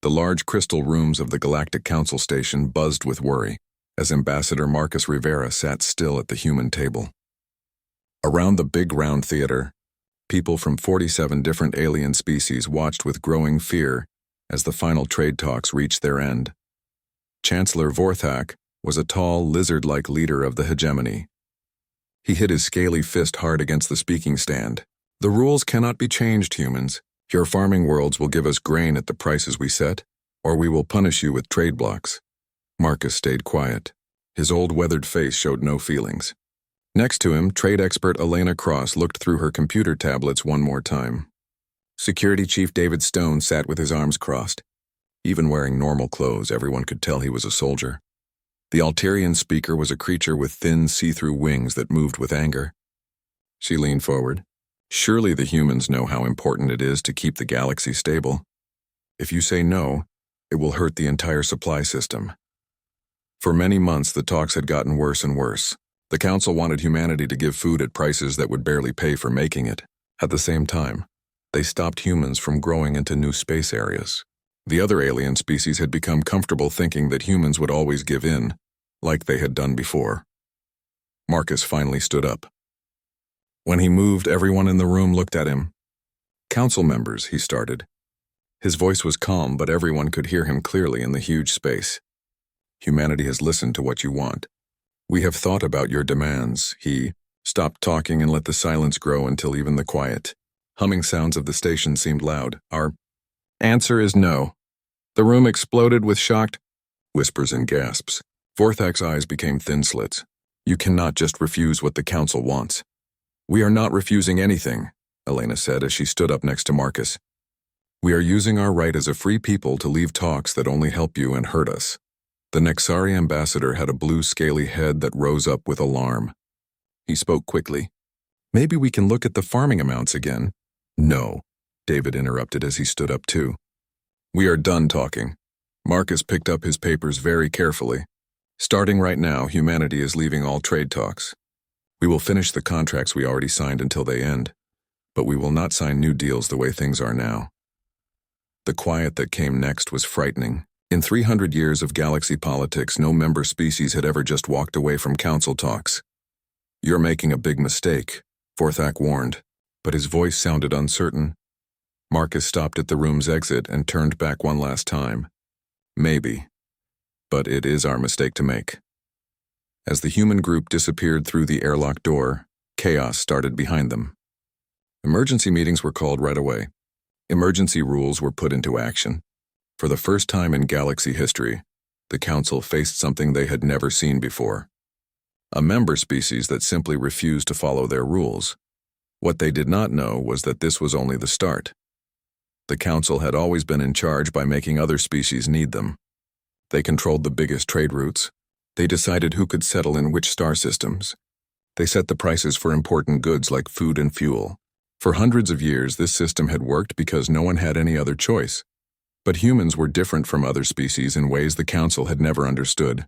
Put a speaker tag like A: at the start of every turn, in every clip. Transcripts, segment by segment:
A: The large crystal rooms of the Galactic Council station buzzed with worry as Ambassador Marcus Rivera sat still at the human table. Around the big round theater, people from 47 different alien species watched with growing fear as the final trade talks reached their end. Chancellor Vorthak was a tall, lizard-like leader of the hegemony. He hit his scaly fist hard against the speaking stand. "The rules cannot be changed, humans. Your farming worlds will give us grain at the prices we set, or we will punish you with trade blocks." Marcus stayed quiet. His old weathered face showed no feelings. Next to him, trade expert Elena Cross looked through her computer tablets one more time. Security Chief David Stone sat with his arms crossed. Even wearing normal clothes, everyone could tell he was a soldier. The Alterian speaker was a creature with thin, see-through wings that moved with anger. She leaned forward. "Surely the humans know how important it is to keep the galaxy stable. If you say no, it will hurt the entire supply system." For many months, the talks had gotten worse and worse. The Council wanted humanity to give food at prices that would barely pay for making it. At the same time, they stopped humans from growing into new space areas. The other alien species had become comfortable thinking that humans would always give in, like they had done before. Marcus finally stood up. When he moved, everyone in the room looked at him. "Council members," he started. His voice was calm, but everyone could hear him clearly in the huge space. "Humanity has listened to what you want. We have thought about your demands." He stopped talking and let the silence grow until even the quiet, humming sounds of the station seemed loud. "Our answer is no." The room exploded with shocked whispers and gasps. Vorthak's eyes became thin slits. "You cannot just refuse what the Council wants." "We are not refusing anything," Elena said as she stood up next to Marcus. "We are using our right as a free people to leave talks that only help you and hurt us." The Nexari ambassador had a blue scaly head that rose up with alarm. He spoke quickly. "Maybe we can look at the farming amounts again." "No," David interrupted as he stood up too. "We are done talking." Marcus picked up his papers very carefully. "Starting right now, humanity is leaving all trade talks. We will finish the contracts we already signed until they end, but we will not sign new deals the way things are now." The quiet that came next was frightening. In 300 years of galaxy politics, no member species had ever just walked away from council talks. "You're making a big mistake," Vorthak warned, but his voice sounded uncertain. Marcus stopped at the room's exit and turned back one last time. "Maybe, but it is our mistake to make." As the human group disappeared through the airlock door, chaos started behind them. Emergency meetings were called right away. Emergency rules were put into action. For the first time in galaxy history, the Council faced something they had never seen before. A member species that simply refused to follow their rules. What they did not know was that this was only the start. The Council had always been in charge by making other species need them. They controlled the biggest trade routes. They decided who could settle in which star systems. They set the prices for important goods like food and fuel. For hundreds of years, this system had worked because no one had any other choice. But humans were different from other species in ways the Council had never understood.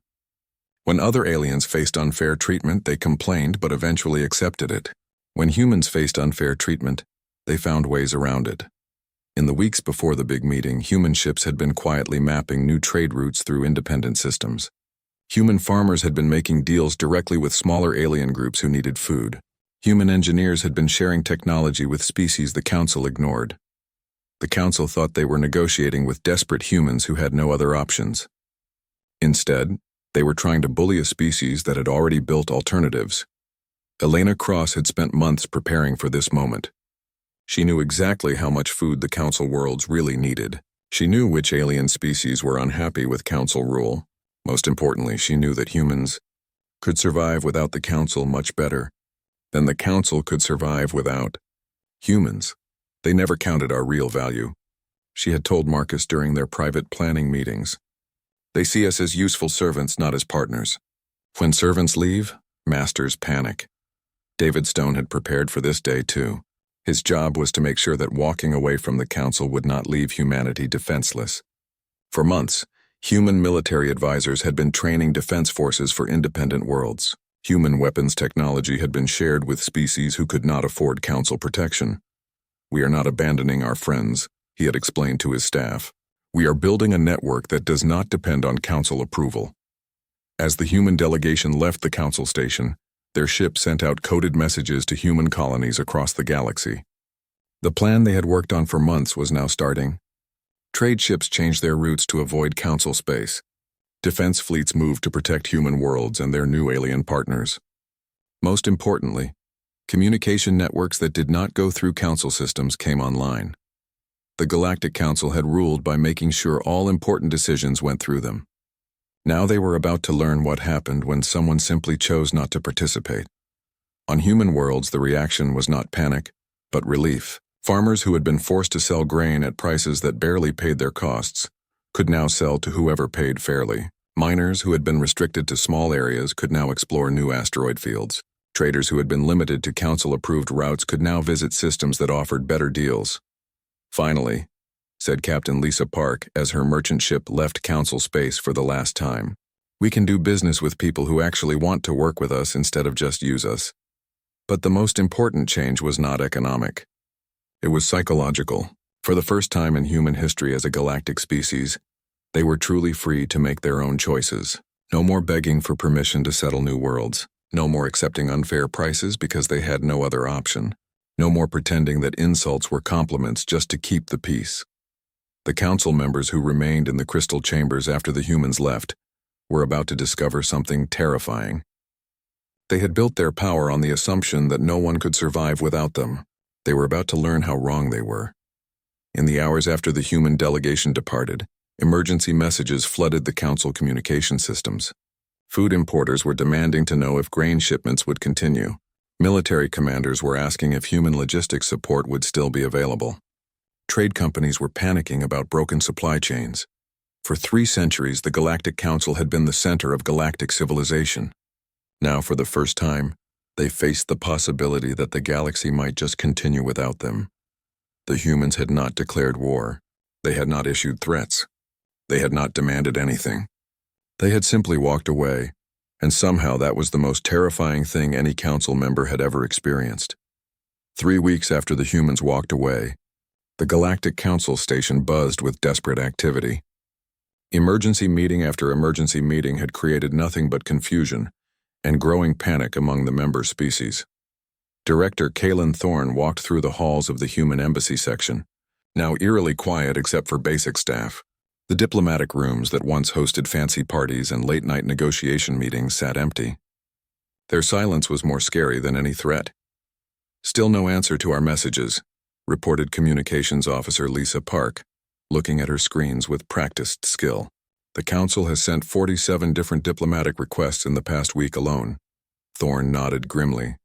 A: When other aliens faced unfair treatment, they complained but eventually accepted it. When humans faced unfair treatment, they found ways around it. In the weeks before the big meeting, human ships had been quietly mapping new trade routes through independent systems. Human farmers had been making deals directly with smaller alien groups who needed food. Human engineers had been sharing technology with species the Council ignored. The Council thought they were negotiating with desperate humans who had no other options. Instead, they were trying to bully a species that had already built alternatives. Elena Cross had spent months preparing for this moment. She knew exactly how much food the Council worlds really needed. She knew which alien species were unhappy with Council rule. Most importantly, she knew that humans could survive without the Council much better than the Council could survive without humans. They never counted our real value, she had told Marcus during their private planning meetings. They see us as useful servants, not as partners. When servants leave, masters panic. David Stone had prepared for this day too. His job was to make sure that walking away from the Council would not leave humanity defenseless. For months, human military advisors had been training defense forces for independent worlds. Human weapons technology had been shared with species who could not afford Council protection. "We are not abandoning our friends," he had explained to his staff. We are building a network that does not depend on council approval. As the human delegation left the council station, their ship sent out coded messages to human colonies across the galaxy. The plan they had worked on for months was now starting. Trade ships changed their routes to avoid council space. Defense fleets moved to protect human worlds and their new alien partners. Most importantly, communication networks that did not go through council systems came online. The Galactic Council had ruled by making sure all important decisions went through them. Now they were about to learn what happened when someone simply chose not to participate. On human worlds, the reaction was not panic, but relief. Farmers who had been forced to sell grain at prices that barely paid their costs could now sell to whoever paid fairly. Miners who had been restricted to small areas could now explore new asteroid fields. Traders who had been limited to council-approved routes could now visit systems that offered better deals. Finally, said Captain Lisa Park as her merchant ship left council space for the last time, we can do business with people who actually want to work with us instead of just use us. But the most important change was not economic. It was psychological. For the first time in human history as a galactic species, they were truly free to make their own choices. No more begging for permission to settle new worlds. No more accepting unfair prices because they had no other option. No more pretending that insults were compliments just to keep the peace. The council members who remained in the crystal chambers after the humans left were about to discover something terrifying. They had built their power on the assumption that no one could survive without them. They were about to learn how wrong they were. In the hours after the human delegation departed, emergency messages flooded the council communication systems. Food importers were demanding to know if grain shipments would continue. Military commanders were asking if human logistics support would still be available. Trade companies were panicking about broken supply chains. For 3 centuries, the Galactic Council had been the center of galactic civilization. Now, for the first time, they faced the possibility that the galaxy might just continue without them. The humans had not declared war. They had not issued threats. They had not demanded anything. They had simply walked away, and somehow that was the most terrifying thing any council member had ever experienced. 3 weeks after the humans walked away, the Galactic Council station buzzed with desperate activity. Emergency meeting after emergency meeting had created nothing but confusion and growing panic among the member species. Director Kaylin Thorne walked through the halls of the human embassy section, now eerily quiet except for basic staff. The diplomatic rooms that once hosted fancy parties and late-night negotiation meetings sat empty. Their silence was more scary than any threat. "Still no answer to our messages," reported Communications Officer Lisa Park, looking at her screens with practiced skill. "The Council has sent 47 different diplomatic requests in the past week alone." Thorne nodded grimly.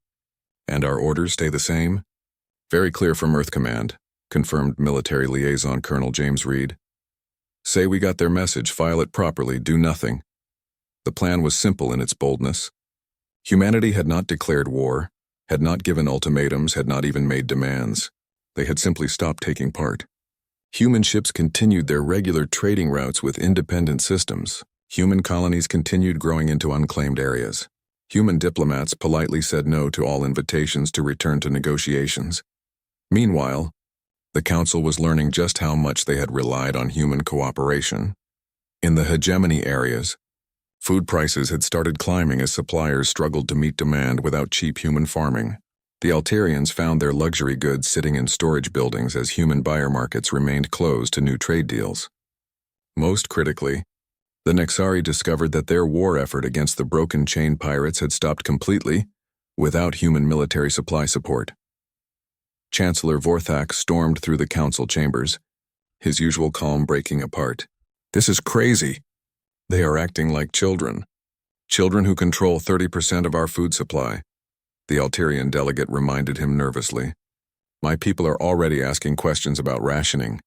A: "And our orders stay the same?" "Very clear from Earth Command," confirmed Military Liaison Colonel James Reed. "Say we got their message, file it properly, do nothing." The plan was simple in its boldness. Humanity had not declared war, had not given ultimatums, had not even made demands. They had simply stopped taking part. Human ships continued their regular trading routes with independent systems. Human colonies continued growing into unclaimed areas. Human diplomats politely said no to all invitations to return to negotiations. Meanwhile, the Council was learning just how much they had relied on human cooperation. In the hegemony areas, food prices had started climbing as suppliers struggled to meet demand without cheap human farming. The Altarians found their luxury goods sitting in storage buildings as human buyer markets remained closed to new trade deals. Most critically, the Nexari discovered that their war effort against the broken chain pirates had stopped completely, without human military supply support. Chancellor Vorthak stormed through the council chambers, his usual calm breaking apart. "This is crazy. They are acting like children. Children who control 30% of our food supply." The Altarian delegate reminded him nervously. "My people are already asking questions about rationing."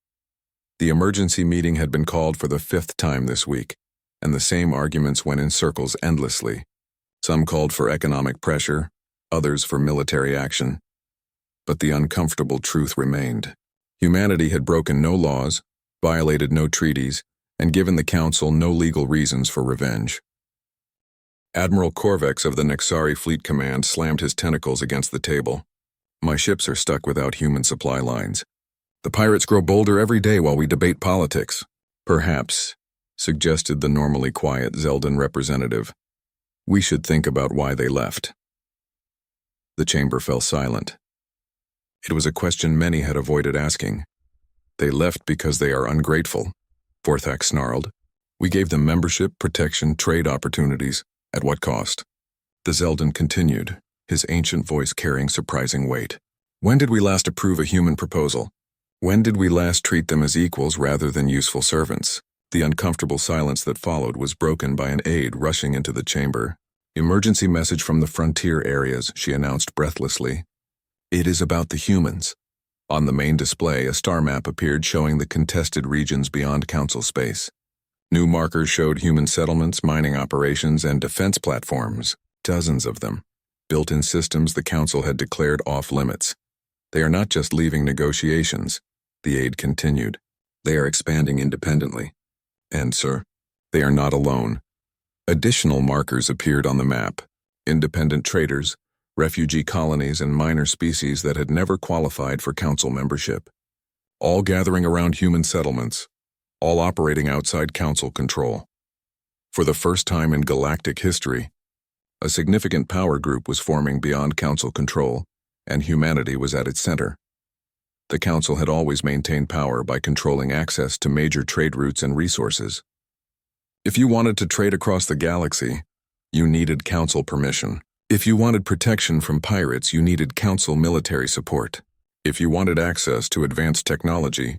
A: The emergency meeting had been called for the 5th time this week, and the same arguments went in circles endlessly. Some called for economic pressure, others for military action. But the uncomfortable truth remained. Humanity had broken no laws, violated no treaties, and given the Council no legal reasons for revenge. Admiral Korvex of the Nexari Fleet Command slammed his tentacles against the table. "My ships are stuck without human supply lines. The pirates grow bolder every day while we debate politics. Perhaps, suggested the normally quiet Zeldan representative, we should think about why they left. The chamber fell silent. It was a question many had avoided asking. They left because they are ungrateful, Vorthak snarled. We gave them membership, protection, trade opportunities. At what cost? The Zeldan continued, his ancient voice carrying surprising weight. When did we last approve a human proposal? When did we last treat them as equals rather than useful servants? The uncomfortable silence that followed was broken by an aide rushing into the chamber. Emergency message from the frontier areas, she announced breathlessly. It is about the humans. On the main display, a star map appeared showing the contested regions beyond Council space. New markers showed human settlements, mining operations, and defense platforms, dozens of them. Built-in systems the Council had declared off-limits. They are not just leaving negotiations, the aide continued. They are expanding independently. And, sir, they are not alone. Additional markers appeared on the map. Independent traders, refugee colonies, and minor species that had never qualified for Council membership. All gathering around human settlements, all operating outside Council control. For the first time in galactic history, a significant power group was forming beyond Council control, and humanity was at its center. The Council had always maintained power by controlling access to major trade routes and resources. If you wanted to trade across the galaxy, you needed Council permission. If you wanted protection from pirates, you needed Council military support. If you wanted access to advanced technology,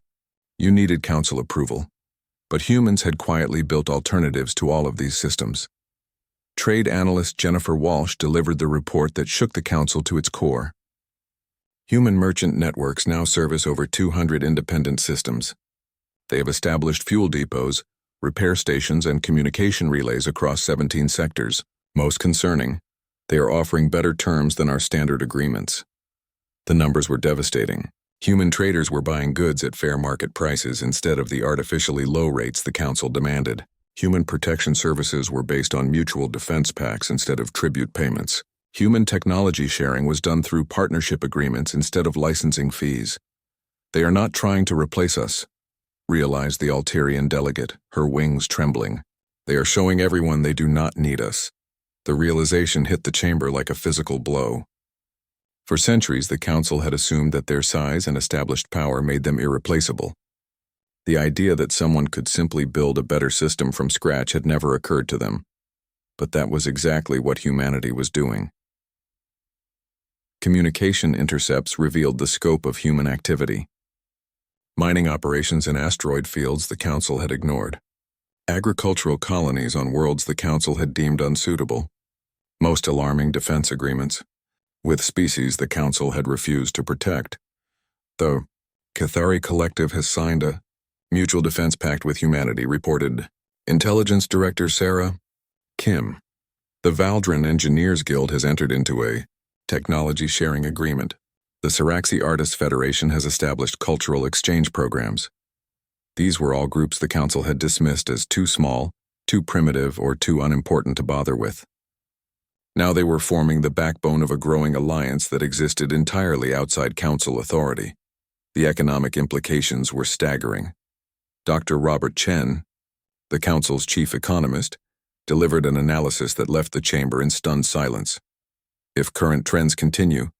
A: you needed Council approval. But humans had quietly built alternatives to all of these systems. Trade analyst Jennifer Walsh delivered the report that shook the Council to its core. Human merchant networks now service over 200 independent systems. They have established fuel depots, repair stations, and communication relays across 17 sectors. Most concerning, they are offering better terms than our standard agreements. The numbers were devastating. Human traders were buying goods at fair market prices instead of the artificially low rates the Council demanded. Human protection services were based on mutual defense pacts instead of tribute payments. Human technology sharing was done through partnership agreements instead of licensing fees. They are not trying to replace us, realized the Altarian delegate, her wings trembling. They are showing everyone they do not need us. The realization hit the chamber like a physical blow. For centuries, the Council had assumed that their size and established power made them irreplaceable. The idea that someone could simply build a better system from scratch had never occurred to them. But that was exactly what humanity was doing. Communication intercepts revealed the scope of human activity. Mining operations in asteroid fields the Council had ignored. Agricultural colonies on worlds the Council had deemed unsuitable. Most alarming, defense agreements with species the Council had refused to protect. The Cathari Collective has signed a mutual defense pact with humanity, reported Intelligence Director Sarah Kim. The Valdrin Engineers Guild has entered into a technology sharing agreement. The Saraxi Artists Federation has established cultural exchange programs. These were all groups the Council had dismissed as too small, too primitive, or too unimportant to bother with. Now they were forming the backbone of a growing alliance that existed entirely outside Council authority. The economic implications were staggering. Dr. Robert Chen, the Council's chief economist, delivered an analysis that left the chamber in stunned silence. If current trends continue,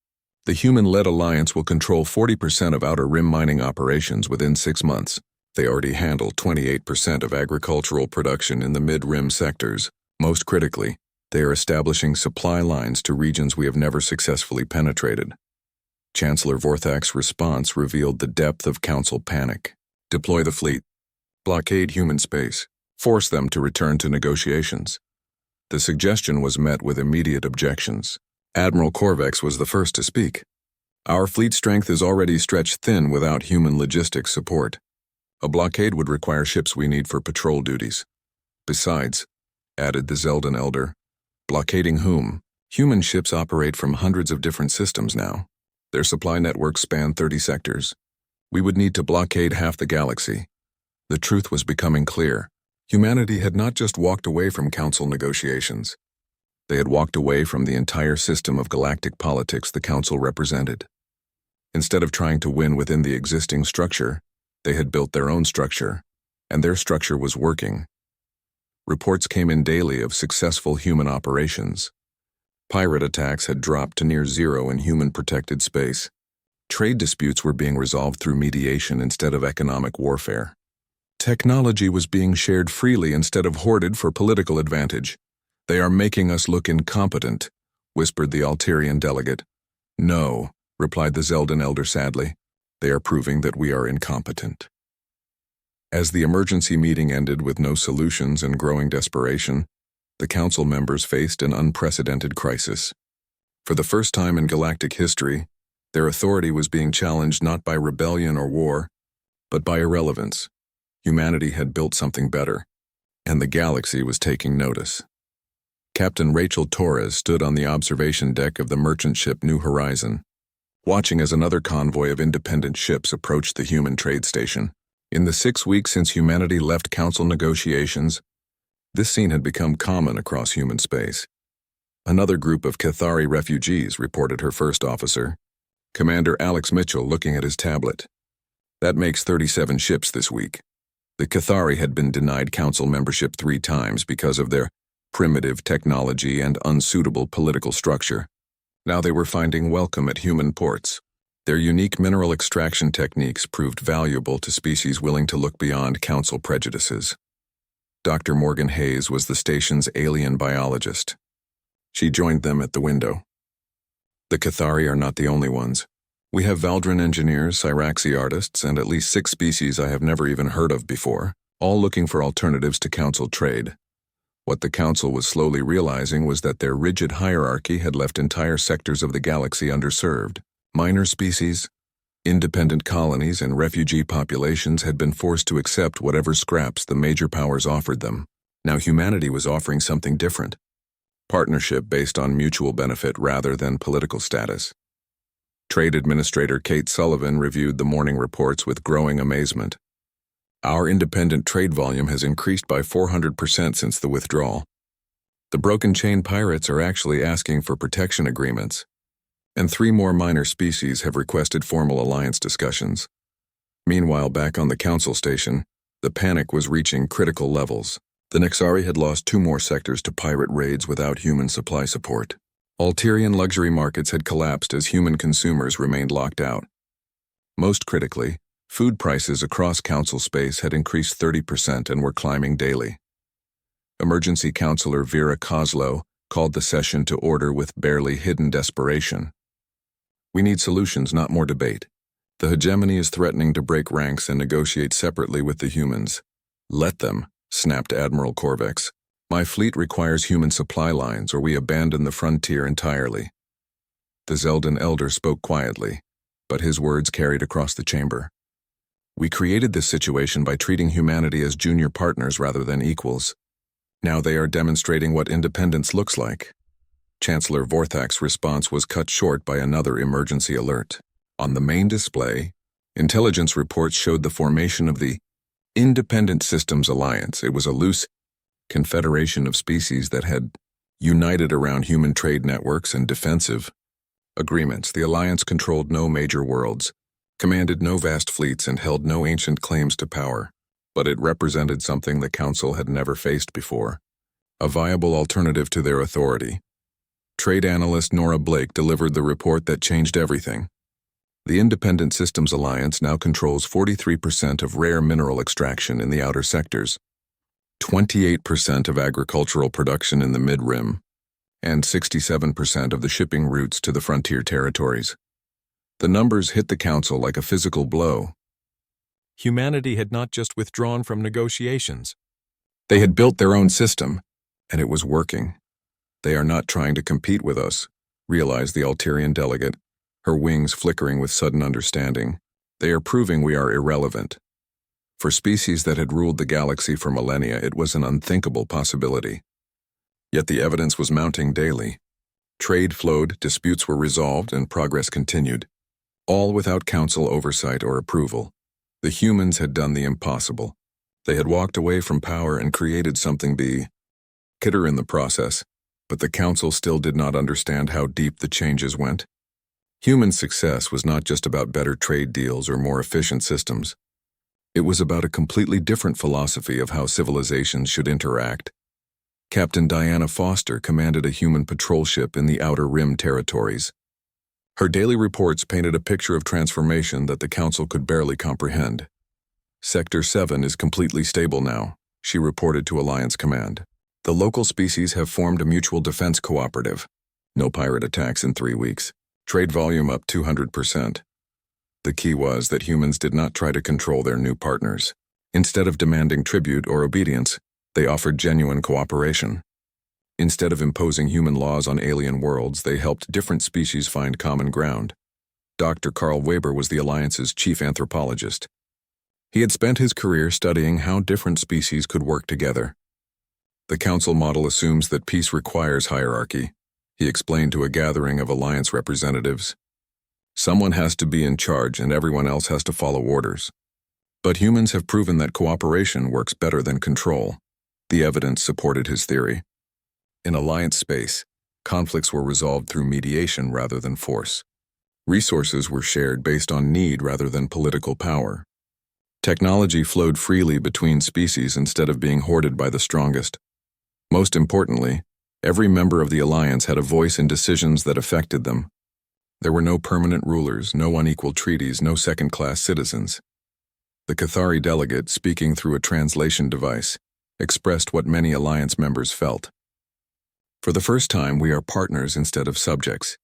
A: the human-led alliance will control 40% of outer rim mining operations within 6 months. They already handle 28% of agricultural production in the mid-rim sectors. Most critically, they are establishing supply lines to regions we have never successfully penetrated. Chancellor Vorthak's response revealed the depth of Council panic. Deploy the fleet. Blockade human space. Force them to return to negotiations. The suggestion was met with immediate objections. Admiral Korvex was the first to speak. Our fleet strength is already stretched thin without human logistics support. A blockade would require ships we need for patrol duties. Besides, added the Zeldan elder, blockading whom? Human ships operate from hundreds of different systems now. Their supply networks span 30 sectors. We would need to blockade half the galaxy. The truth was becoming clear. Humanity had not just walked away from Council negotiations. They had walked away from the entire system of galactic politics the Council represented. Instead of trying to win within the existing structure, they had built their own structure, and their structure was working. Reports came in daily of successful human operations. Pirate attacks had dropped to near zero in human-protected space. Trade disputes were being resolved through mediation instead of economic warfare. Technology was being shared freely instead of hoarded for political advantage. "They are making us look incompetent," whispered the Alterian delegate. "No," replied the Zeldin elder sadly. "They are proving that we are incompetent." As the emergency meeting ended with no solutions and growing desperation, the council members faced an unprecedented crisis. For the first time in galactic history, their authority was being challenged not by rebellion or war, but by irrelevance. Humanity had built something better, and the galaxy was taking notice. Captain Rachel Torres stood on the observation deck of the merchant ship New Horizon, watching as another convoy of independent ships approached the human trade station. In the 6 weeks since humanity left council negotiations, this scene had become common across human space. Another group of Cathari refugees, reported her first officer, Commander Alex Mitchell, looking at his tablet. That makes 37 ships this week. The Cathari had been denied council membership 3 times because of their primitive technology and unsuitable political structure. Now they were finding welcome at human ports. Their unique mineral extraction techniques proved valuable to species willing to look beyond council prejudices. Dr. Morgan Hayes was the station's alien biologist. She joined them at the window. "The Cathari are not the only ones. We have Valdrin engineers, Cyraxi artists, and at least 6 species I have never even heard of before, all looking for alternatives to council trade." What the council was slowly realizing was that their rigid hierarchy had left entire sectors of the galaxy underserved. Minor species, independent colonies, and refugee populations had been forced to accept whatever scraps the major powers offered them. Now humanity was offering something different. Partnership based on mutual benefit rather than political status. Trade Administrator Kate Sullivan reviewed the morning reports with growing amazement. "Our independent trade volume has increased by 400% since the withdrawal. The Broken Chain pirates are actually asking for protection agreements, and 3 more minor species have requested formal alliance discussions." Meanwhile, back on the council station, the panic was reaching critical levels. The Nexari had lost 2 more sectors to pirate raids without human supply support. Alterian luxury markets had collapsed as human consumers remained locked out. Most critically, food prices across council space had increased 30% and were climbing daily. Emergency Counselor Vera Kozlow called the session to order with barely hidden desperation. "We need solutions, not more debate. The hegemony is threatening to break ranks and negotiate separately with the humans." "Let them," snapped Admiral Corvex. "My fleet requires human supply lines, or we abandon the frontier entirely." The Zeldin elder spoke quietly, but his words carried across the chamber. "We created this situation by treating humanity as junior partners rather than equals. Now they are demonstrating what independence looks like." Chancellor Vorthak's response was cut short by another emergency alert. On the main display, intelligence reports showed the formation of the Independent Systems Alliance. It was a loose confederation of species that had united around human trade networks and defensive agreements. The alliance controlled no major worlds, commanded no vast fleets, and held no ancient claims to power. But it represented something the Council had never faced before, a viable alternative to their authority. Trade analyst Nora Blake delivered the report that changed everything. The Independent Systems Alliance now controls 43% of rare mineral extraction in the outer sectors, 28% of agricultural production in the mid-rim, and 67% of the shipping routes to the frontier territories. The numbers hit the Council like a physical blow. Humanity had not just withdrawn from negotiations. They had built their own system, and it was working. "They are not trying to compete with us," realized the Alterian delegate, her wings flickering with sudden understanding. "They are proving we are irrelevant." For species that had ruled the galaxy for millennia, it was an unthinkable possibility. Yet the evidence was mounting daily. Trade flowed, disputes were resolved, and progress continued, all without council oversight or approval. The humans had done the impossible. They had walked away from power and created something better in the process, but the council still did not understand how deep the changes went. Human success was not just about better trade deals or more efficient systems. It was about a completely different philosophy of how civilizations should interact. Captain Diana Foster commanded a human patrol ship in the Outer Rim territories. Her daily reports painted a picture of transformation that the Council could barely comprehend. Sector 7 is completely stable now, she reported to Alliance Command. The local species have formed a mutual defense cooperative. No pirate attacks in 3 weeks. Trade volume up 200%. The key was that humans did not try to control their new partners. Instead of demanding tribute or obedience, they offered genuine cooperation. Instead of imposing human laws on alien worlds, they helped different species find common ground. Dr. Carl Weber was the Alliance's chief anthropologist. He had spent his career studying how different species could work together. The Council model assumes that peace requires hierarchy, he explained to a gathering of Alliance representatives. Someone has to be in charge and everyone else has to follow orders. But humans have proven that cooperation works better than control. The evidence supported his theory. In Alliance space, conflicts were resolved through mediation rather than force. Resources were shared based on need rather than political power. Technology flowed freely between species instead of being hoarded by the strongest. Most importantly, every member of the Alliance had a voice in decisions that affected them. There were no permanent rulers, no unequal treaties, no second-class citizens. The Cathari delegate, speaking through a translation device, expressed what many Alliance members felt. For the first time, we are partners instead of subjects.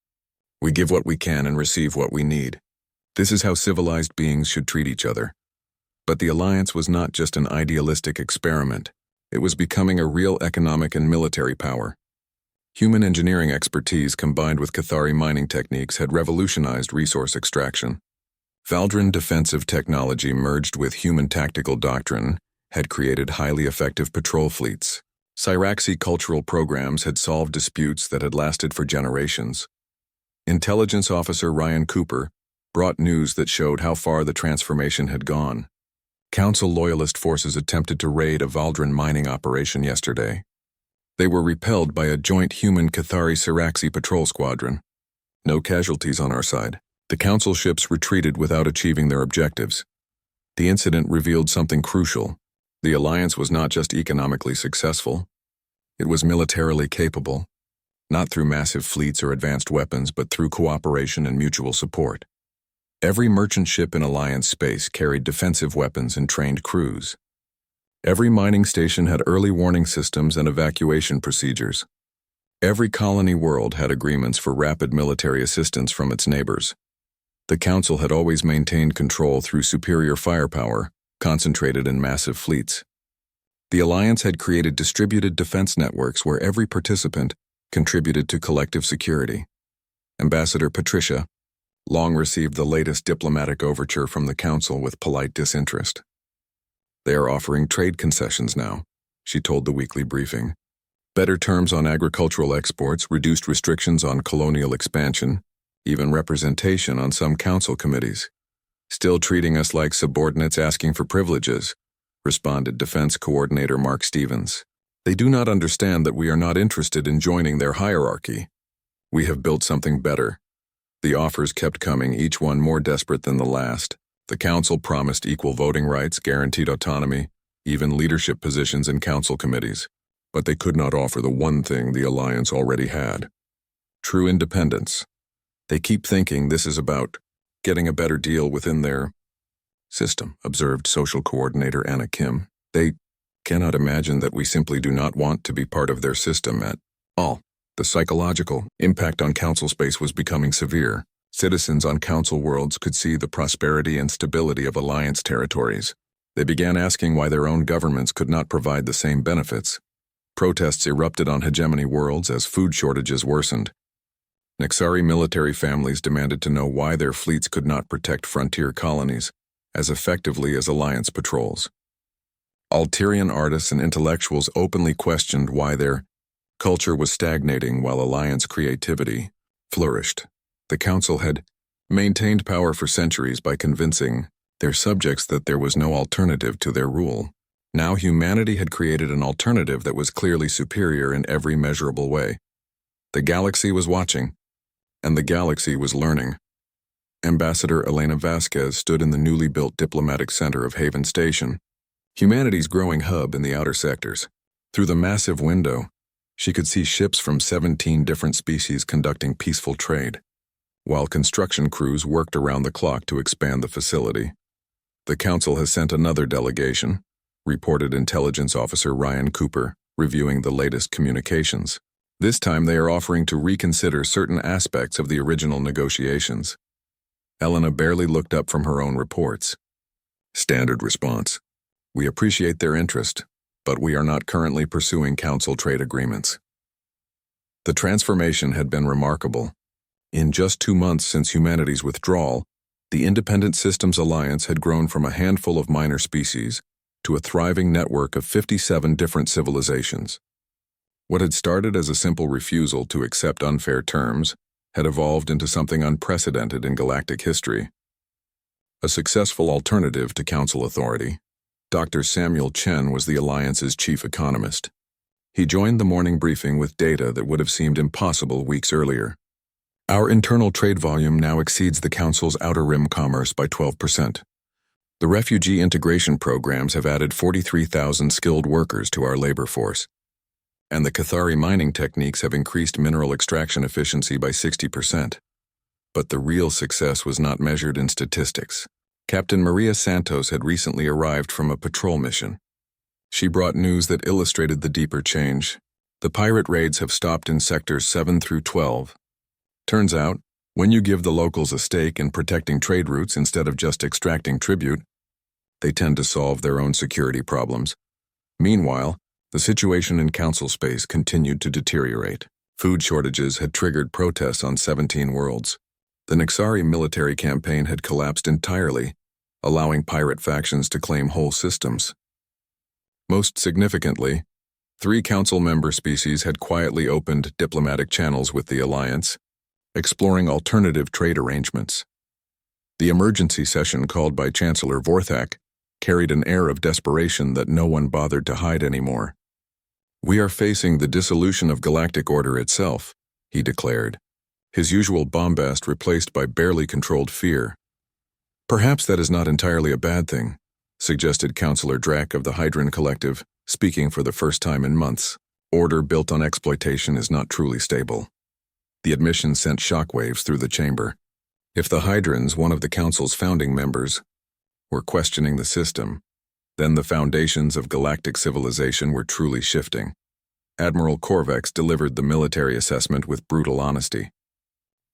A: We give what we can and receive what we need. This is how civilized beings should treat each other. But the Alliance was not just an idealistic experiment. It was becoming a real economic and military power. Human engineering expertise combined with Cathari mining techniques had revolutionized resource extraction. Valdran defensive technology merged with human tactical doctrine had created highly effective patrol fleets. Syraxi cultural programs had solved disputes that had lasted for generations. Intelligence Officer Ryan Cooper brought news that showed how far the transformation had gone. Council loyalist forces attempted to raid a Valdran mining operation yesterday. They were repelled by a joint human Cathari-Syraxi patrol squadron. No casualties on our side. The Council ships retreated without achieving their objectives. The incident revealed something crucial. The Alliance was not just economically successful. It was militarily capable, not through massive fleets or advanced weapons, but through cooperation and mutual support. Every merchant ship in Alliance space carried defensive weapons and trained crews. Every mining station had early warning systems and evacuation procedures. Every colony world had agreements for rapid military assistance from its neighbors. The Council had always maintained control through superior firepower, concentrated in massive fleets. The Alliance had created distributed defense networks where every participant contributed to collective security. Ambassador Patricia long received the latest diplomatic overture from the Council with polite disinterest. They are offering trade concessions now, she told the weekly briefing. Better terms on agricultural exports, reduced restrictions on colonial expansion, even representation on some Council committees. Still treating us like subordinates asking for privileges, responded Defense Coordinator Mark Stevens. They do not understand that we are not interested in joining their hierarchy. We have built something better. The offers kept coming, each one more desperate than the last. The Council promised equal voting rights, guaranteed autonomy, even leadership positions in Council committees. But they could not offer the one thing the Alliance already had: true independence. They keep thinking this is about getting a better deal within their system, observed Social Coordinator Anna Kim. They cannot imagine that we simply do not want to be part of their system at all. The psychological impact on Council space was becoming severe. Citizens on Council worlds could see the prosperity and stability of Alliance territories. They began asking why their own governments could not provide the same benefits. Protests erupted on hegemony worlds as food shortages worsened. Nexari military families demanded to know why their fleets could not protect frontier colonies as effectively as Alliance patrols. Altarian artists and intellectuals openly questioned why their culture was stagnating while Alliance creativity flourished. The Council had maintained power for centuries by convincing their subjects that there was no alternative to their rule. Now humanity had created an alternative that was clearly superior in every measurable way. The galaxy was watching, and the galaxy was learning. Ambassador Elena Vasquez stood in the newly built diplomatic center of Haven Station, humanity's growing hub in the outer sectors. Through the massive window, she could see ships from 17 different species conducting peaceful trade, while construction crews worked around the clock to expand the facility. The Council has sent another delegation, reported Intelligence Officer Ryan Cooper, reviewing the latest communications. This time they are offering to reconsider certain aspects of the original negotiations. Elena barely looked up from her own reports. Standard response. We appreciate their interest, but we are not currently pursuing Council trade agreements. The transformation had been remarkable. In just 2 months since humanity's withdrawal, the Independent Systems Alliance had grown from a handful of minor species to a thriving network of 57 different civilizations. What had started as a simple refusal to accept unfair terms had evolved into something unprecedented in galactic history. A successful alternative to Council authority, Dr. Samuel Chen was the Alliance's chief economist. He joined the morning briefing with data that would have seemed impossible weeks earlier. Our internal trade volume now exceeds the Council's outer rim commerce by 12%. The refugee integration programs have added 43,000 skilled workers to our labor force, and the Cathari mining techniques have increased mineral extraction efficiency by 60%. But the real success was not measured in statistics. Captain Maria Santos had recently arrived from a patrol mission. She brought news that illustrated the deeper change. The pirate raids have stopped in sectors 7 through 12. Turns out, when you give the locals a stake in protecting trade routes instead of just extracting tribute, they tend to solve their own security problems. Meanwhile, the situation in Council space continued to deteriorate. Food shortages had triggered protests on 17 worlds. The Nixari military campaign had collapsed entirely, allowing pirate factions to claim whole systems. Most significantly, 3 Council member species had quietly opened diplomatic channels with the Alliance, exploring alternative trade arrangements. The emergency session called by Chancellor Vorthak carried an air of desperation that no one bothered to hide anymore. We are facing the dissolution of galactic order itself, he declared, his usual bombast replaced by barely controlled fear. Perhaps that is not entirely a bad thing, suggested Councillor Drack of the Hydran Collective, speaking for the first time in months. Order built on exploitation is not truly stable. The admission sent shockwaves through the chamber. If the Hydrans, one of the Council's founding members, were questioning the system, then the foundations of galactic civilization were truly shifting. Admiral Korvax delivered the military assessment with brutal honesty.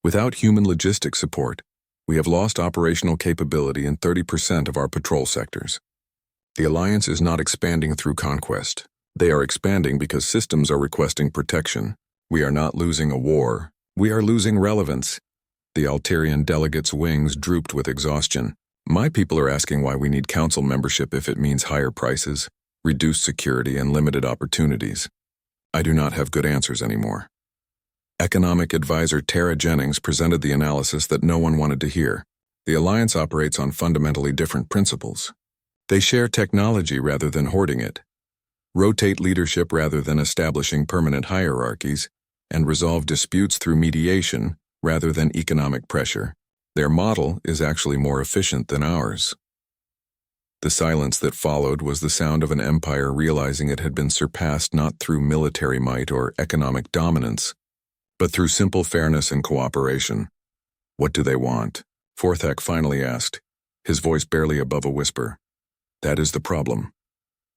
A: Without human logistic support, we have lost operational capability in 30% of our patrol sectors. The Alliance is not expanding through conquest. They are expanding because systems are requesting protection. We are not losing a war. We are losing relevance. The Alterian delegates' wings drooped with exhaustion. My people are asking why we need Council membership if it means higher prices, reduced security, and limited opportunities. I do not have good answers anymore. Economic advisor Tara Jennings presented the analysis that no one wanted to hear. The Alliance operates on fundamentally different principles. They share technology rather than hoarding it, rotate leadership rather than establishing permanent hierarchies, and resolve disputes through mediation rather than economic pressure. Their model is actually more efficient than ours. The silence that followed was the sound of an empire realizing it had been surpassed not through military might or economic dominance, but through simple fairness and cooperation. What do they want? Forthak finally asked, his voice barely above a whisper. That is the problem,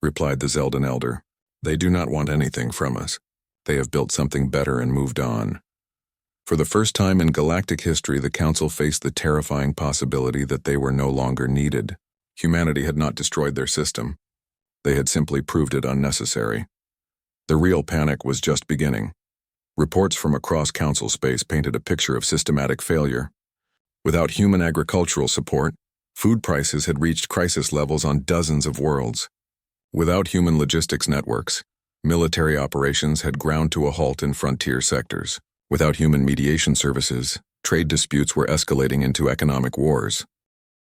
A: replied the Zeldan elder. They do not want anything from us. They have built something better and moved on. For the first time in galactic history, the Council faced the terrifying possibility that they were no longer needed. Humanity had not destroyed their system. They had simply proved it unnecessary. The real panic was just beginning. Reports from across Council space painted a picture of systematic failure. Without human agricultural support, food prices had reached crisis levels on dozens of worlds. Without human logistics networks, military operations had ground to a halt in frontier sectors. Without human mediation services, trade disputes were escalating into economic wars.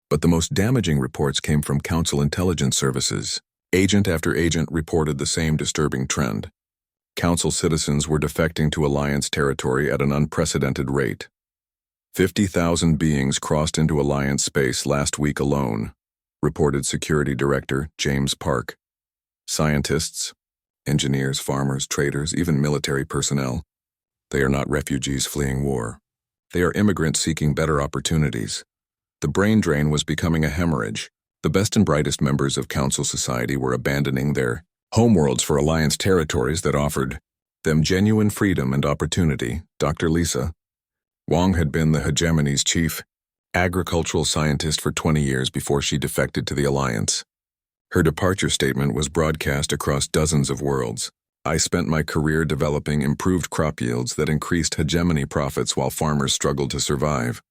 A: But the most damaging reports came from Council intelligence services. Agent after agent reported the same disturbing trend. Council citizens were defecting to Alliance territory at an unprecedented rate. 50,000 beings crossed into Alliance space last week alone, reported Security Director James Park. Scientists, engineers, farmers, traders, even military personnel. They are not refugees fleeing war. They are immigrants seeking better opportunities. The brain drain was becoming a hemorrhage. The best and brightest members of Council Society were abandoning their homeworlds for Alliance territories that offered them genuine freedom and opportunity. Dr. Lisa Wong had been the hegemony's chief agricultural scientist for 20 years before she defected to the Alliance. Her departure statement was broadcast across dozens of worlds. I spent my career developing improved crop yields that increased hegemony profits while farmers struggled to survive.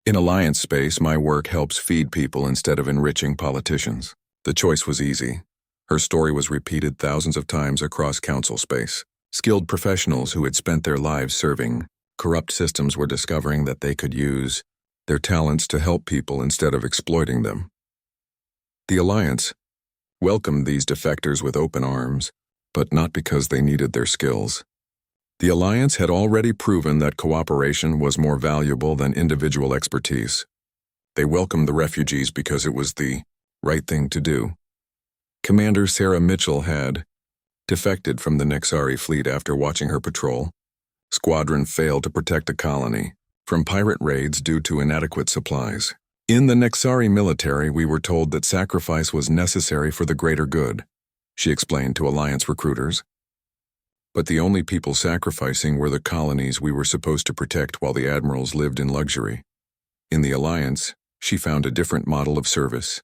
A: In Alliance space, my work helps feed people instead of enriching politicians. The choice was easy. Her story was repeated thousands of times across Council space. Skilled professionals who had spent their lives serving corrupt systems were discovering that they could use their talents to help people instead of exploiting them. The Alliance welcomed these defectors with open arms, but not because they needed their skills. The Alliance had already proven that cooperation was more valuable than individual expertise. They welcomed the refugees because it was the right thing to do. Commander Sarah Mitchell had defected from the Nexari fleet after watching her patrol squadron fail to protect a colony from pirate raids due to inadequate supplies. In the Nexari military, we were told that sacrifice was necessary for the greater good, she explained to Alliance recruiters. But the only people sacrificing were the colonies we were supposed to protect while the admirals lived in luxury. In the Alliance, she found a different model of service.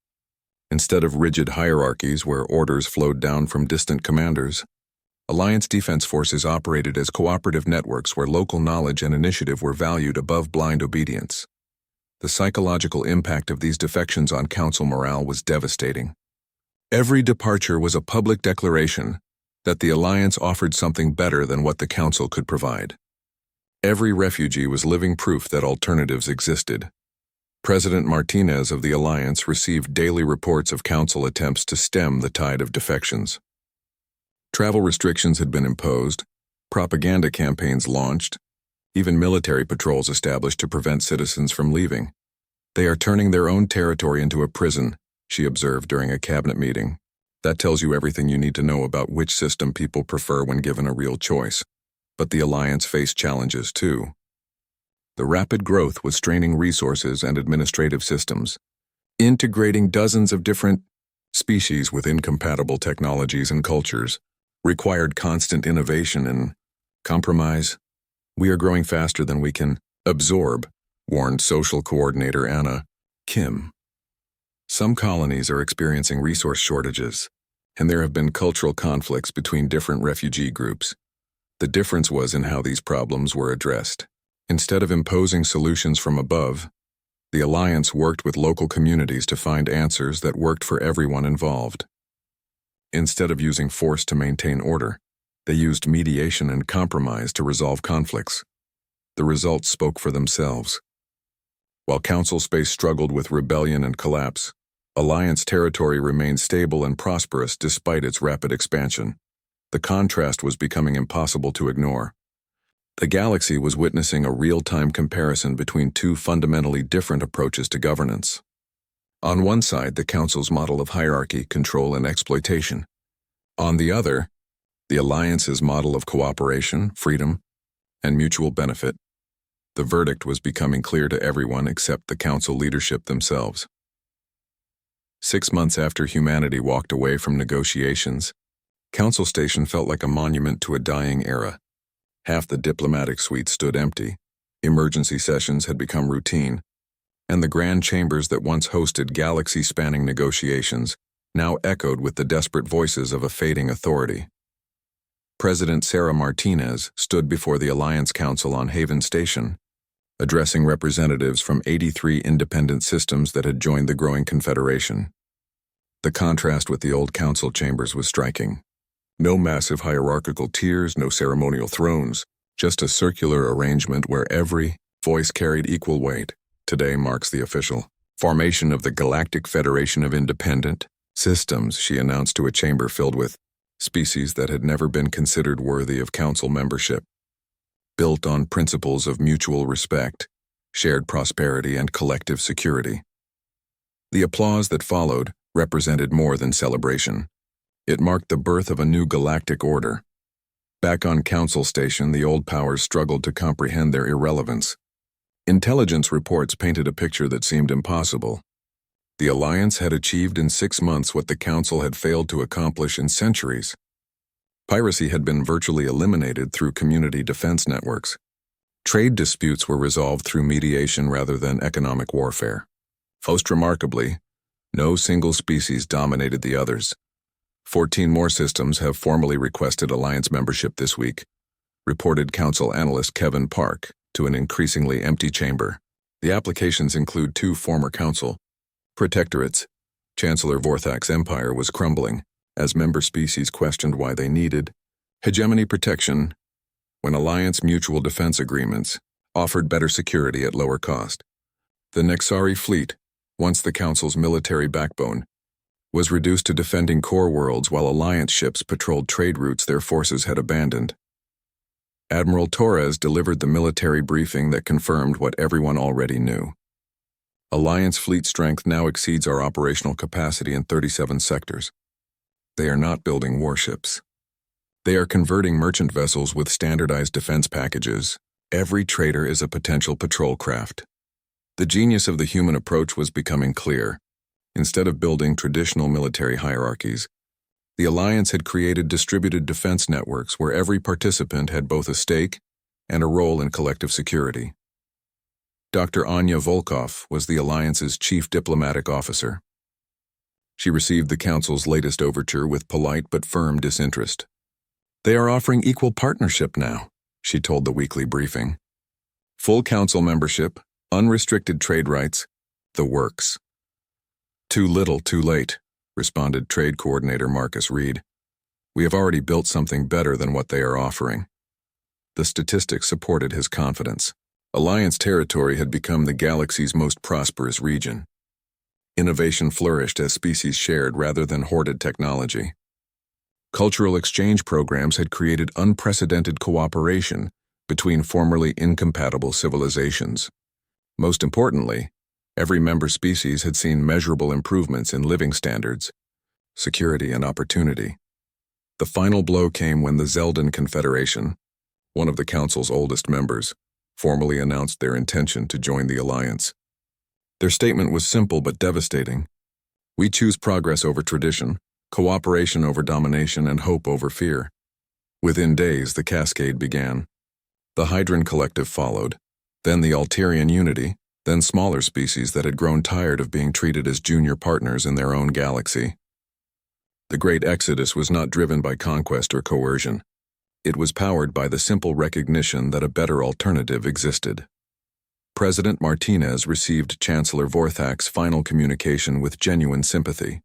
A: Instead of rigid hierarchies where orders flowed down from distant commanders, Alliance defense forces operated as cooperative networks where local knowledge and initiative were valued above blind obedience. The psychological impact of these defections on Council morale was devastating. Every departure was a public declaration that the Alliance offered something better than what the Council could provide. Every refugee was living proof that alternatives existed. President Martinez of the Alliance received daily reports of Council attempts to stem the tide of defections. Travel restrictions had been imposed, propaganda campaigns launched, even military patrols established to prevent citizens from leaving. They are turning their own territory into a prison, she observed during a cabinet meeting. That tells you everything you need to know about which system people prefer when given a real choice. But the Alliance faced challenges too. The rapid growth was straining resources and administrative systems, integrating dozens of different species with incompatible technologies and cultures, required constant innovation and compromise. We are growing faster than we can absorb, warned Social Coordinator Anna Kim. Some colonies are experiencing resource shortages, and there have been cultural conflicts between different refugee groups. The difference was in how these problems were addressed. Instead of imposing solutions from above, the Alliance worked with local communities to find answers that worked for everyone involved. Instead of using force to maintain order, they used mediation and compromise to resolve conflicts. The results spoke for themselves. While Council space struggled with rebellion and collapse, Alliance territory remained stable and prosperous despite its rapid expansion. The contrast was becoming impossible to ignore. The galaxy was witnessing a real-time comparison between two fundamentally different approaches to governance. On one side, the Council's model of hierarchy, control, and exploitation. On the other, the Alliance's model of cooperation, freedom, and mutual benefit. The verdict was becoming clear to everyone except the Council leadership themselves. 6 months after humanity walked away from negotiations, Council Station felt like a monument to a dying era. Half the diplomatic suite stood empty, emergency sessions had become routine, and the grand chambers that once hosted galaxy-spanning negotiations now echoed with the desperate voices of a fading authority. President Sarah Martinez stood before the Alliance Council on Haven Station, addressing representatives from 83 independent systems that had joined the growing confederation. The contrast with the old council chambers was striking. No massive hierarchical tiers, no ceremonial thrones, just a circular arrangement where every voice carried equal weight. Today marks the official formation of the Galactic Federation of Independent Systems, she announced to a chamber filled with species that had never been considered worthy of council membership. Built on principles of mutual respect, shared prosperity, and collective security. The applause that followed represented more than celebration. It marked the birth of a new galactic order. Back on Council Station, the old powers struggled to comprehend their irrelevance. Intelligence reports painted a picture that seemed impossible. The Alliance had achieved in 6 months what the Council had failed to accomplish in centuries. Piracy had been virtually eliminated through community defense networks. Trade disputes were resolved through mediation rather than economic warfare. Most remarkably, no single species dominated the others. 14 more systems have formally requested Alliance membership this week, reported Council analyst Kevin Park to an increasingly empty chamber. The applications include 2 former Council protectorates. Chancellor Vorthak's empire was crumbling as member species questioned why they needed hegemony protection when Alliance mutual defense agreements offered better security at lower cost. The Nexari fleet, once the Council's military backbone, was reduced to defending core worlds while Alliance ships patrolled trade routes their forces had abandoned. Admiral Torres delivered the military briefing that confirmed what everyone already knew. Alliance fleet strength now exceeds our operational capacity in 37 sectors. They are not building warships. They are converting merchant vessels with standardized defense packages. Every trader is a potential patrol craft. The genius of the human approach was becoming clear. Instead of building traditional military hierarchies, the Alliance had created distributed defense networks where every participant had both a stake and a role in collective security. Dr. Anya Volkov was the Alliance's chief diplomatic officer. She received the Council's latest overture with polite but firm disinterest. They are offering equal partnership now, she told the weekly briefing. Full Council membership, unrestricted trade rights, the works. Too little, too late, responded Trade Coordinator Marcus Reed. We have already built something better than what they are offering. The statistics supported his confidence. Alliance territory had become the galaxy's most prosperous region. Innovation flourished as species shared rather than hoarded technology. Cultural exchange programs had created unprecedented cooperation between formerly incompatible civilizations. Most importantly, every member species had seen measurable improvements in living standards, security, and opportunity. The final blow came when the Zeldan Confederation, one of the Council's oldest members, formally announced their intention to join the Alliance. Their statement was simple but devastating. We choose progress over tradition, cooperation over domination, and hope over fear. Within days, the cascade began. The Hydran Collective followed, then the Alterian Unity, then smaller species that had grown tired of being treated as junior partners in their own galaxy. The Great Exodus was not driven by conquest or coercion. It was powered by the simple recognition that a better alternative existed. President Martinez received Chancellor Vorthak's final communication with genuine sympathy.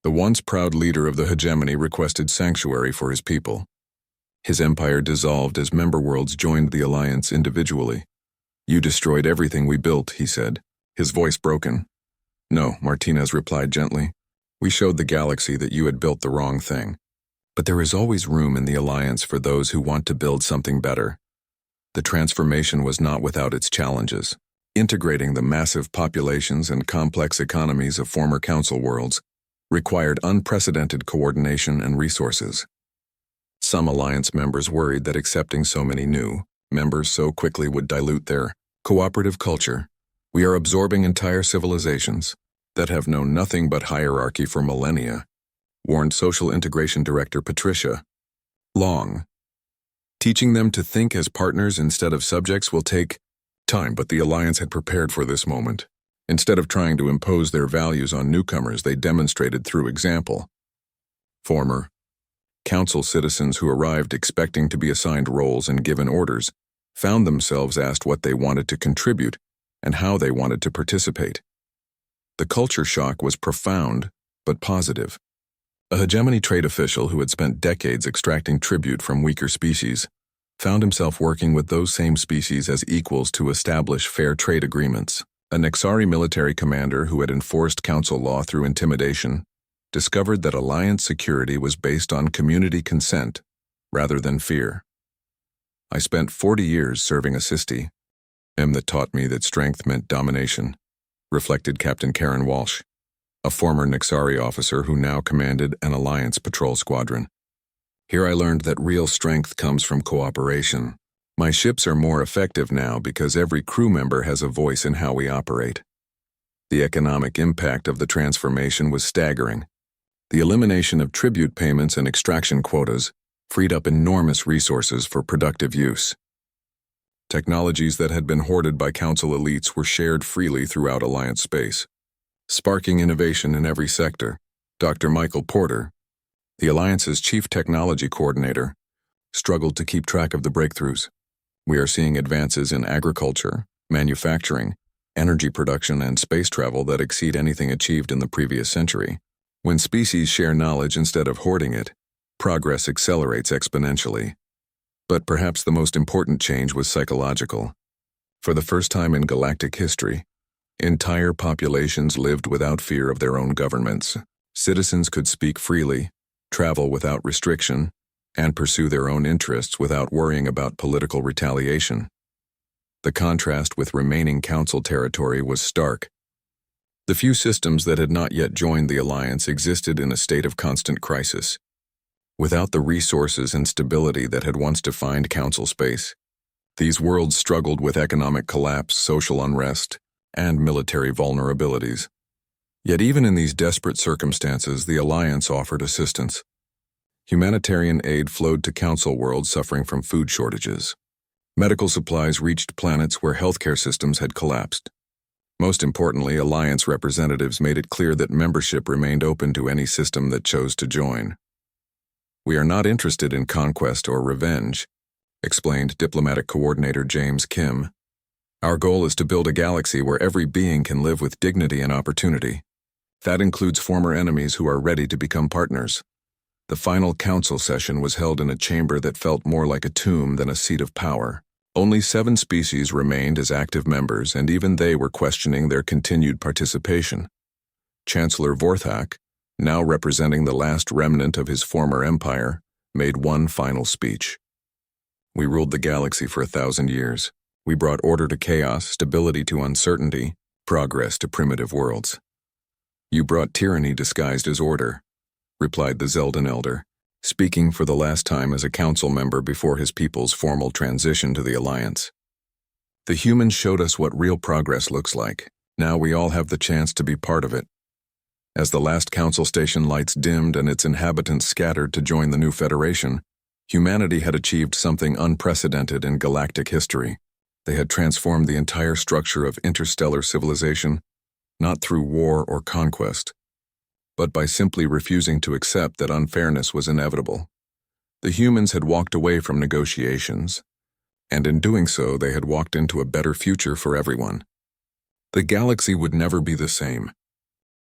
A: The once proud leader of the hegemony requested sanctuary for his people. His empire dissolved as member worlds joined the Alliance individually. You destroyed everything we built, he said, his voice broken. No, Martinez replied gently. We showed the galaxy that you had built the wrong thing. But there is always room in the Alliance for those who want to build something better. The transformation was not without its challenges. Integrating the massive populations and complex economies of former Council worlds required unprecedented coordination and resources. Some Alliance members worried that accepting so many new members so quickly would dilute their cooperative culture. We are absorbing entire civilizations that have known nothing but hierarchy for millennia, warned Social Integration Director Patricia Long. Teaching them to think as partners instead of subjects will take time, but the Alliance had prepared for this moment. Instead of trying to impose their values on newcomers, they demonstrated through example. Former Council citizens who arrived expecting to be assigned roles and given orders found themselves asked what they wanted to contribute and how they wanted to participate. The culture shock was profound but positive. A hegemony trade official who had spent decades extracting tribute from weaker species found himself working with those same species as equals to establish fair trade agreements. A Nexari military commander who had enforced Council law through intimidation discovered that Alliance security was based on community consent rather than fear. I spent 40 years serving a Sisti, That taught me that strength meant domination, reflected Captain Karen Walsh, a former Nixari officer who now commanded an Alliance patrol squadron. Here I learned that real strength comes from cooperation. My ships are more effective now because every crew member has a voice in how we operate. The economic impact of the transformation was staggering. The elimination of tribute payments and extraction quotas freed up enormous resources for productive use. Technologies that had been hoarded by Council elites were shared freely throughout Alliance space, sparking innovation in every sector. Dr. Michael Porter, the Alliance's chief technology coordinator, struggled to keep track of the breakthroughs. We are seeing advances in agriculture, manufacturing, energy production, and space travel that exceed anything achieved in the previous century. When species share knowledge instead of hoarding it, progress accelerates exponentially. But perhaps the most important change was psychological. For the first time in galactic history, entire populations lived without fear of their own governments. Citizens could speak freely, travel without restriction, and pursue their own interests without worrying about political retaliation. The contrast with remaining Council territory was stark. The few systems that had not yet joined the Alliance existed in a state of constant crisis. Without the resources and stability that had once defined Council space, these worlds struggled with economic collapse, social unrest, and military vulnerabilities. Yet even in these desperate circumstances, the Alliance offered assistance. Humanitarian aid flowed to Council worlds suffering from food shortages. Medical supplies reached planets where healthcare systems had collapsed. Most importantly, Alliance representatives made it clear that membership remained open to any system that chose to join. "We are not interested in conquest or revenge," explained Diplomatic Coordinator James Kim. "Our goal is to build a galaxy where every being can live with dignity and opportunity. That includes former enemies who are ready to become partners." The final Council session was held in a chamber that felt more like a tomb than a seat of power. Only 7 species remained as active members, and even they were questioning their continued participation. Chancellor Vorthak, now representing the last remnant of his former empire, made one final speech. "We ruled the galaxy for 1,000 years. We brought order to chaos, stability to uncertainty, progress to primitive worlds. You brought tyranny disguised as order," replied the Zeldan elder, speaking for the last time as a council member before his people's formal transition to the Alliance. "The humans showed us what real progress looks like. Now we all have the chance to be part of it." As the last council station lights dimmed and its inhabitants scattered to join the new Federation, humanity had achieved something unprecedented in galactic history. They had transformed the entire structure of interstellar civilization, not through war or conquest, but by simply refusing to accept that unfairness was inevitable. The humans had walked away from negotiations, and in doing so they had walked into a better future for everyone. The galaxy would never be the same.